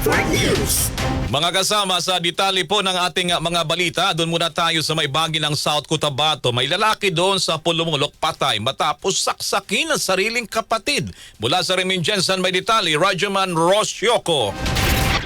Network News. Mga kasama sa detalye po ng ating mga balita, doon muna tayo sa may bahagi ng South Cotabato. May lalaki doon sa Pulumulok patay matapos saksakin ang sariling kapatid. Mula sa Remingensan may detalye, Rajaman Rosyoko.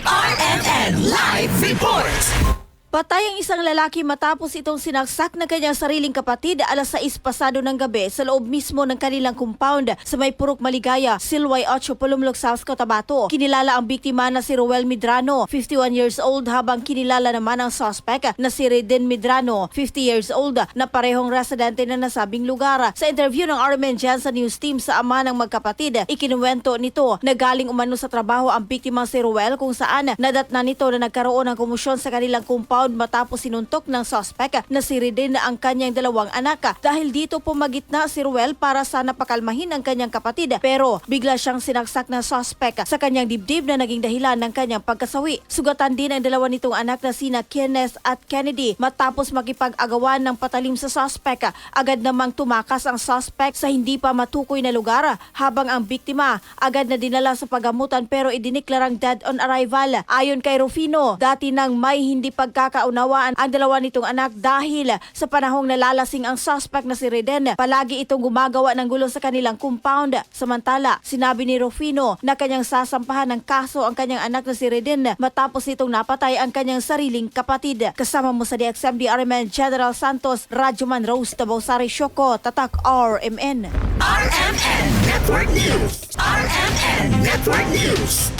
RMN Live Report. Patay ang isang lalaki matapos itong sinaksak ng kanyang sariling kapatid alas 6 pasado ng gabi sa loob mismo ng kanilang compound sa may Purok Maligaya, Silway 8, Pulumulok, South Cotabato. Kinilala ang biktima na si Roel Medrano, 51 years old, habang kinilala naman ang suspect na si Reden Medrano, 50 years old, na parehong residente ng nasabing lugar. Sa interview ng RMN Jansa News Team sa ama ng magkapatid, ikinuwento nito na galing umano sa trabaho ang biktima si Roel kung saan nadatna nito na nagkaroon ng komosyon sa kanilang compound matapos sinuntok ng suspect na si Reden na ang kanyang dalawang anak. Dahil dito pumagitna si Roel para sana pakalmahin ang kanyang kapatid, pero bigla siyang sinaksak ng suspect sa kanyang dibdib na naging dahilan ng kanyang pagkasawi. Sugatan din ang dalawa nitong anak na sina Kenneth at Kennedy. Matapos makipag-agawan ng patalim sa suspect, agad namang tumakas ang suspect sa hindi pa matukoy na lugar, habang ang biktima agad na dinala sa pagamutan pero idineklarang dead on arrival. Ayon kay Rufino, dati nang may hindi pagkakaunawaan ang dalawa nitong anak dahil sa panahong nalalasing ang suspect na si Reden, palagi itong gumagawa ng gulo sa kanilang compound. Samantala, sinabi ni Rufino na kanyang sasampahan ng kaso ang kanyang anak na si Reden matapos itong napatay ang kanyang sariling kapatid. Kasama mo sa DXMD RMN General Santos, Rajuman Rose Tabosari Shoko, Tatak RMN. RMN Network News. RMN Network News.